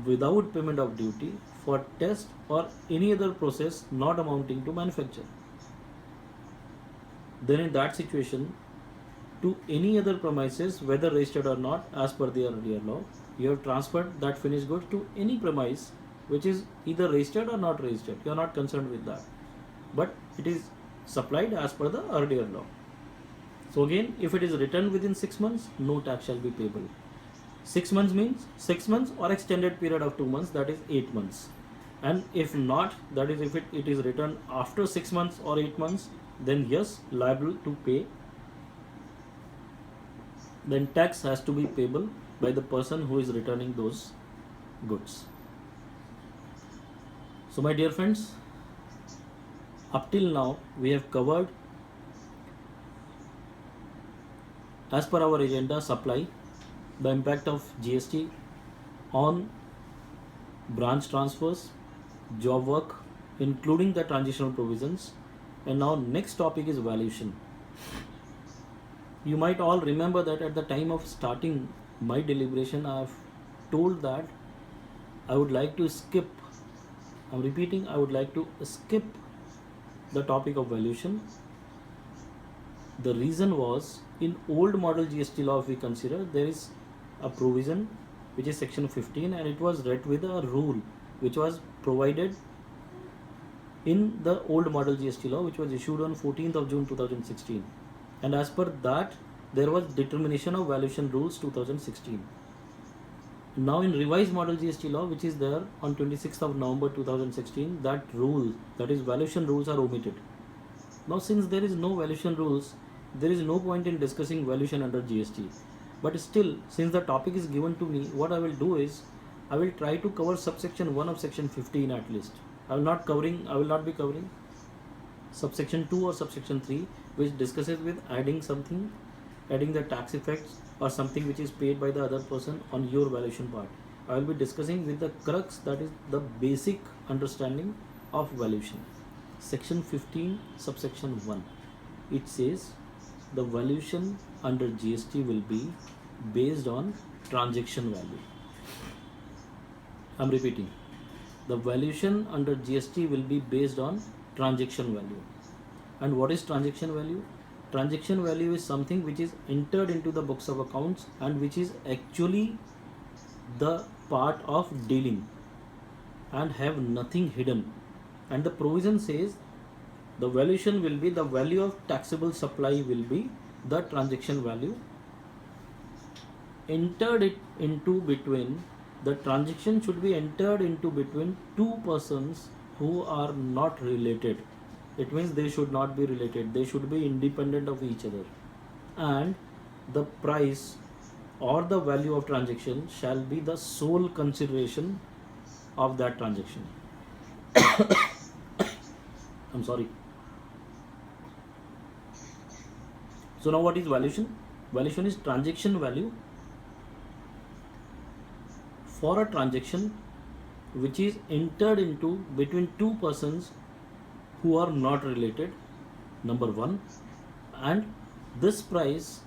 without payment of duty for test or any other process not amounting to manufacture, then in that situation, to any other premises, whether registered or not, as per the earlier law, you have transferred that finished goods to any premise which is either registered or not registered. You are not concerned with that, but it is supplied as per the earlier law. So again, if it is returned within 6 months, no tax shall be payable. 6 months means 6 months or extended period of 2 months, that is 8 months. And if not, that is if it is returned after 6 months or 8 months, then yes, liable to pay. Then tax has to be payable by the person who is returning those goods. So my dear friends, up till now we have covered, as per our agenda, supply, the impact of GST on branch transfers, job work, including the transitional provisions, and now next topic is valuation. You might all remember that at the time of starting my deliberation, I have told that I would like to skip, I'm repeating, I would like to skip the topic of valuation. The reason was, in old model GST law, if we consider, there is a provision which is section 15, and it was read with a rule which was provided in the old model GST law, which was issued on 14th of June 2016. And as per that, there was determination of valuation rules 2016. Now in revised model GST law, which is there on 26th of November 2016, that rule, that is valuation rules, are omitted. Now since there is no valuation rules, there is no point in discussing valuation under GST. But still, since the topic is given to me, what I will do is, I will try to cover subsection 1 of section 15 at least. I will not be covering subsection 2 or subsection 3, which discusses with adding the tax effects or something which is paid by the other person on your valuation part. I will be discussing with the crux, that is the basic understanding of valuation. Section 15, subsection 1. It says the valuation under GST will be based on transaction value. I am repeating. The valuation under GST will be based on transaction value. And what is transaction value? Transaction value is something which is entered into the books of accounts and which is actually the part of dealing and have nothing hidden. And the provision says the valuation will be, the value of taxable supply will be the transaction value entered it into between, the transaction should be entered into between two persons who are not related. It means they should not be related, they should be independent of each other. and the price or the value of transaction shall be the sole consideration of that transaction. I'm sorry. So now what is valuation? Valuation is transaction value for a transaction which is entered into between two persons who are not related, number one, and this price,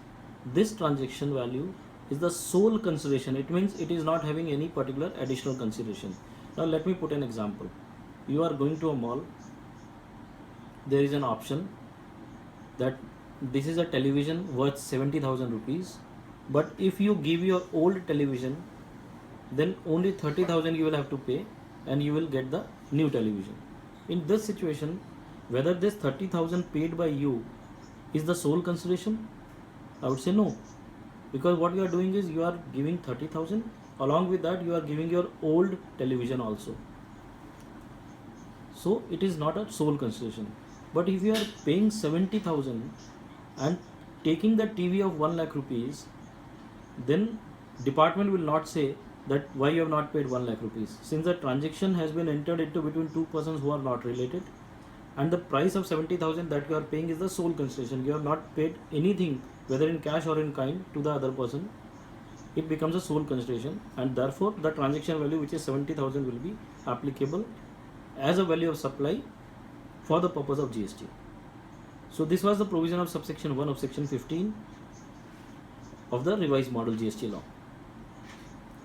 this transaction value is the sole consideration. It means it is not having any particular additional consideration. Now let me put an example. You are going to a mall, there is an option that this is a television worth 70,000 rupees, but if you give your old television, then only 30,000 you will have to pay and you will get the new television. In this situation, whether this 30,000 paid by you is the sole consideration, I would say no, because what you are doing is you are giving 30,000, along with that you are giving your old television also, so it is not a sole consideration. But if you are paying 70,000 and taking the TV of 1 lakh rupees, then department will not say that why you have not paid 1 lakh rupees, since the transaction has been entered into between two persons who are not related, and the price of 70,000 that you are paying is the sole consideration. You have not paid anything, whether in cash or in kind, to the other person. It becomes a sole consideration, and therefore the transaction value, which is 70,000, will be applicable as a value of supply for the purpose of GST. So this was the provision of subsection 1 of section 15 of the revised model GST law.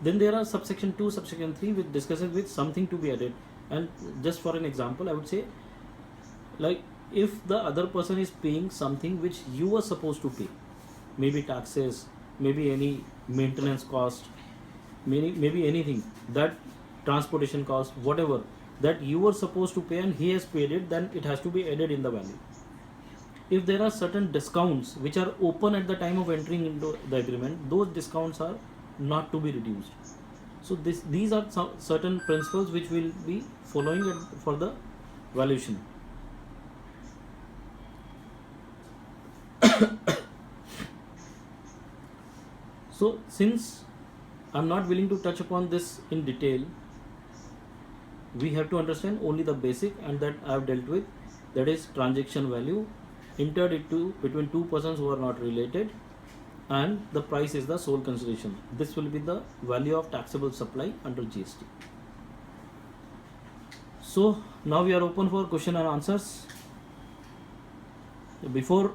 Then there are subsection 2, subsection 3, which discusses with something to be added. And just for an example, I would say, like, if the other person is paying something which you were supposed to pay, maybe taxes, maybe any maintenance cost, maybe anything, that transportation cost, whatever that you were supposed to pay and he has paid it, then it has to be added in the value. If there are certain discounts which are open at the time of entering into the agreement, those discounts are not to be reduced. So these are some certain principles which will be following for the valuation. So since I'm not willing to touch upon this in detail, we have to understand only the basic, and that I have dealt with, that is transaction value entered into between two persons who are not related, and the price is the sole consideration. This will be the value of taxable supply under GST. So now we are open for question and answers. Before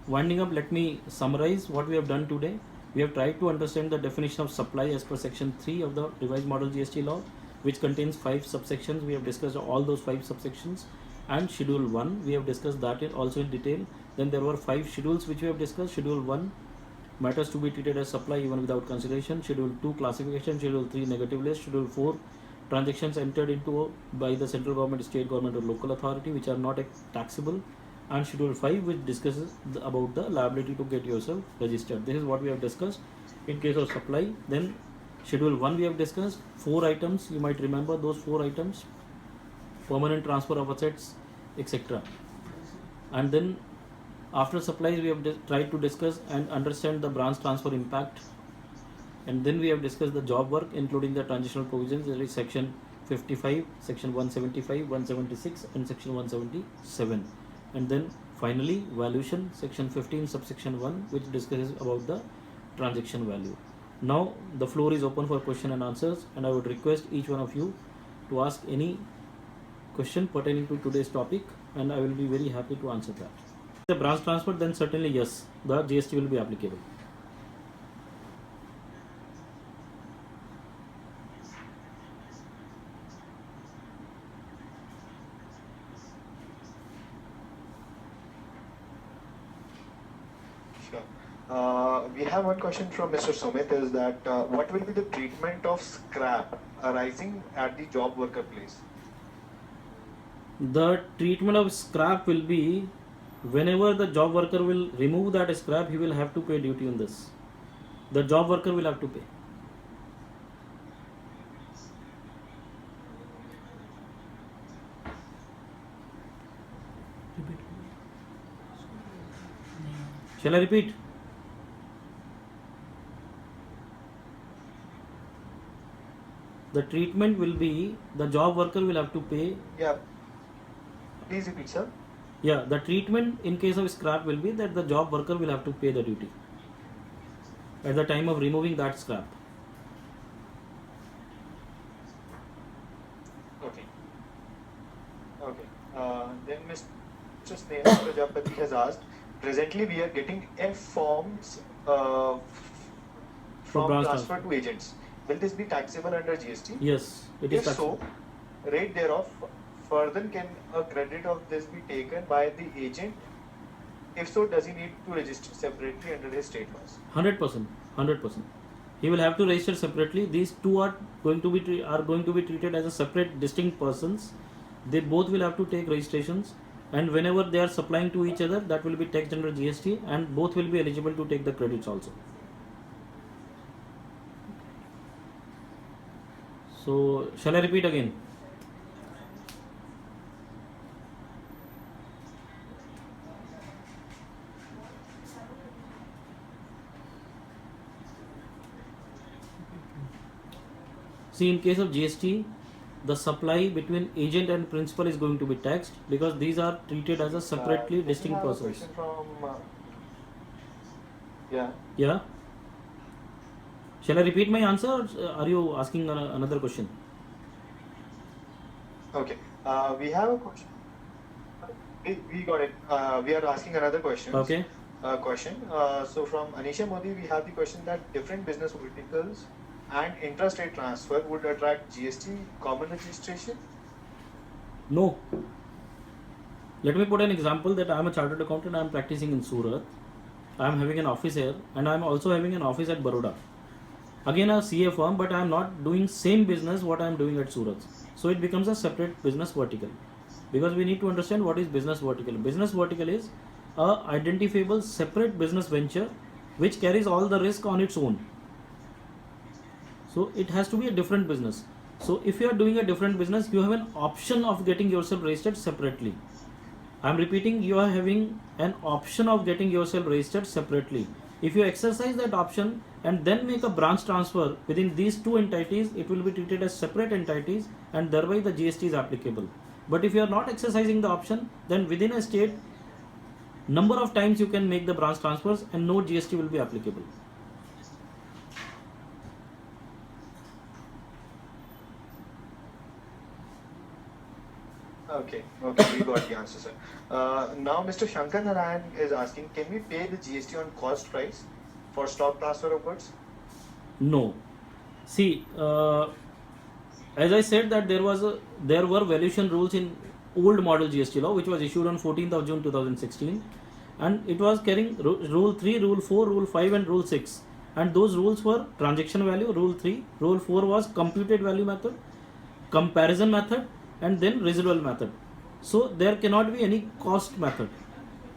winding up, let me summarize what we have done today. We have tried to understand the definition of supply as per section 3 of the revised model GST law, which contains 5 subsections. We have discussed all those 5 subsections, and schedule 1, we have discussed that also in detail. Then there were 5 schedules which we have discussed. Schedule 1, matters to be treated as supply even without consideration. Schedule 2, classification. Schedule 3, negative list. Schedule 4, transactions entered into by the central government, state government or local authority which are not taxable. And schedule 5, which discusses about the liability to get yourself registered. This is what we have discussed in case of supply. Then schedule 1, we have discussed 4 items. You might remember those 4 items: permanent transfer of assets, etc. And then after supplies, we have tried to discuss and understand the branch transfer impact. And then we have discussed the job work, including the transitional provisions. There is section 55, section 175, 176 and section 177. And then finally valuation, section 15 subsection 1, which discusses about the transaction value. Now the floor is open for question and answers, and I would request each one of you to ask any question pertaining to today's topic, and I will be very happy to answer that. The branch transfer, then certainly yes, the GST will be applicable. Sure. We have one question from Mr. Sumit, is that what will be the treatment of scrap arising at the job worker place? The treatment of scrap will be, whenever the job worker will remove that scrap, he will have to pay duty on this. The job worker will have to pay. Repeat. Shall I repeat? The treatment will be the job worker will have to pay. Yeah. Please repeat, sir. Yeah, the treatment in case of scrap will be that the job worker will have to pay the duty at the time of removing that scrap. Okay. Okay. Then Mr. Sneha Prajapati has asked, presently we are getting F forms from branch transfer to agents. Will this be taxable under GST? Yes, it is If taxable. so, rate thereof, further can a credit of this be taken by the agent? If so, does he need to register separately under his state laws? 100%. 100%. He will have to register separately. These two are going to be treated as a separate, distinct persons. They both will have to take registrations, and whenever they are supplying to each other, that will be taxed under GST, and both will be eligible to take the credits also. So, shall I repeat again? See, in case of GST, the supply between agent and principal is going to be taxed because these are treated as a separately distinct persons. From, yeah. Yeah. Shall I repeat my answer, or are you asking another question? Okay. We have a question. We got it. We are asking another question. Okay. So from Anisha Modi, we have the question that different business verticals and intrastate transfer would attract GST common registration? No. Let me put an example that I am a chartered accountant. I am practicing in Surat. I am having an office here, and I am also having an office at Baroda. Again a CA firm, but I am not doing same business what I am doing at Surat. So it becomes a separate business vertical. Because we need to understand what is business vertical. Business vertical is a identifiable separate business venture which carries all the risk on its own. So it has to be a different business. So if you are doing a different business, you have an option of getting yourself registered separately. I am repeating, you are having an option of getting yourself registered separately. If you exercise that option and then make a branch transfer within these two entities, it will be treated as separate entities and thereby the GST is applicable. But if you are not exercising the option, then within a state, number of times you can make the branch transfers and no GST will be applicable. Okay, we got the answer, sir. Now, Mr. Shankar Narayan is asking, can we pay the GST on cost price for stock transfer of goods? No. See, as I said that there were valuation rules in old model GST law which was issued on 14th of June 2016, and it was carrying rule 3, rule 4, rule 5 and rule 6, and those rules were transaction value, rule 3, rule 4 was computed value method, comparison method, and then residual method. So there cannot be any cost method.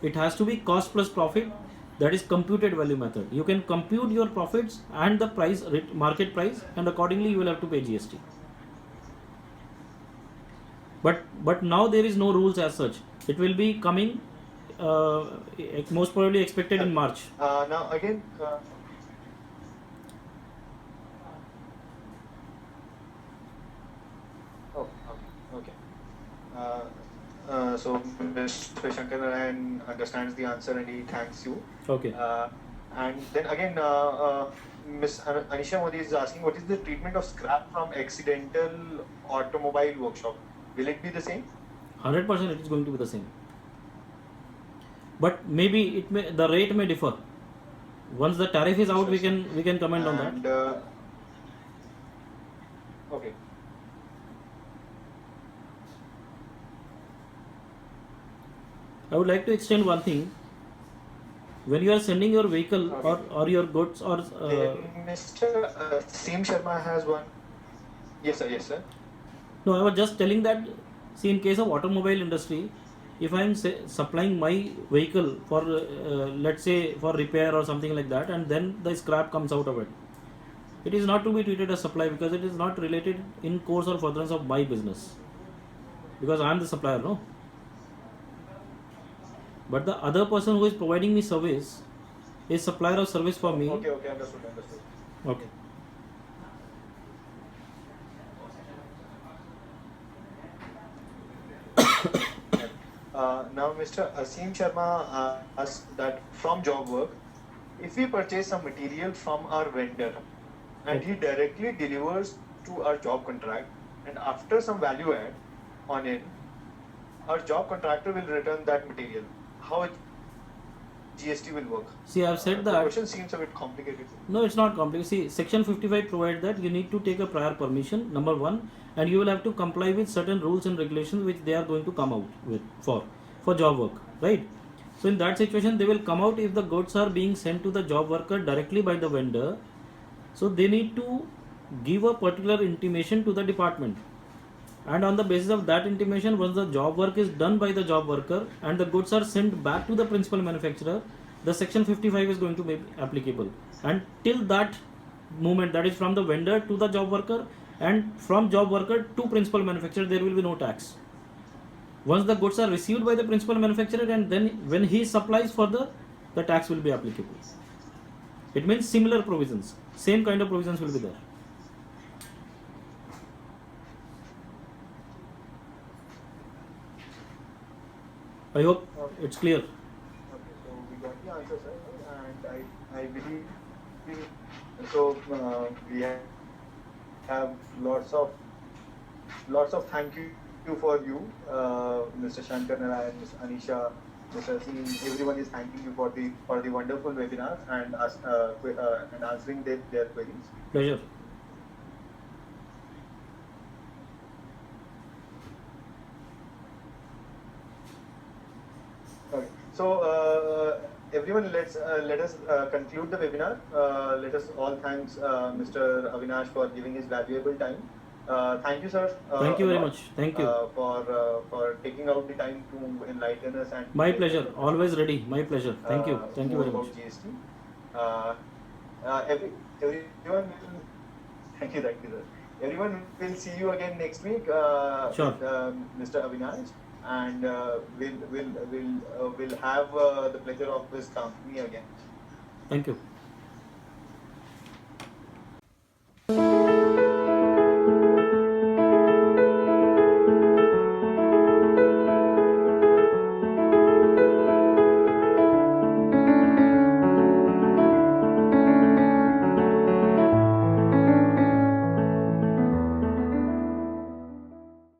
It has to be cost plus profit, that is computed value method. You can compute your profits and the price, market price, and accordingly you will have to pay GST. But now there is no rules as such. It will be coming most probably expected in March. Now again, okay. So Mr. Shankar Narayan understands the answer and he thanks you. Okay. And then again, Ms. Anisha Modi is asking, what is the treatment of scrap from accidental automobile workshop? Will it be the same? 100% it is going to be the same. But maybe the rate may differ. Once the tariff is out, we can comment on that. Okay. I would like to extend one thing. When you are sending your vehicle or your goods or Mr. Seem Sharma has one. Yes, sir. No, I was just telling that. See, in case of automobile industry, if I am supplying my vehicle for let's say for repair or something like that, and then the scrap comes out of it, it is not to be treated as supply because it is not related in course or furtherance of my business, because I am the supplier, no. But the other person who is providing me service, is supplier of service for me. Okay, understood. Okay. Now, Mr. Asim Sharma asked that from job work, if we purchase some material from our vendor and he directly delivers to our job contract, and after some value add on it, our job contractor will return that material. How GST will work? See, I've said The that. question seems a bit complicated. No, it's not complicated. See, Section 55 provides that you need to take a prior permission, number one, and you will have to comply with certain rules and regulations which they are going to come out with for job work, right? So in that situation, they will come out if the goods are being sent to the job worker directly by the vendor. So they need to give a particular intimation to the department, and on the basis of that intimation, once the job work is done by the job worker and the goods are sent back to the principal manufacturer, the section 55 is going to be applicable. And till that moment, that is from the vendor to the job worker and from job worker to principal manufacturer, there will be no tax. Once the goods are received by the principal manufacturer, and then when he supplies further, the tax will be applicable. It means similar provisions, same kind of provisions will be there. I hope it's clear. Okay, so we got the answer, sir, and I believe so. We have lots of thank you for you, Mr. Shankar Narayan, Ms. Anisha, Mr. Asim. Everyone is thanking you for the wonderful webinar and and answering their queries. Pleasure. Okay. So everyone, let us conclude the webinar. Let us all thanks Mr. Avinash for giving his valuable time. Thank you, sir. Thank you very much. Thank you. For taking out the time to enlighten us and. My pleasure. Always ready. My pleasure. Thank you. Thank you more very much. about GST. Everyone will. Thank you, sir. Everyone will see you again next week. Sure. With, Mr. Avinash. And we'll have the pleasure of his company again. Thank you.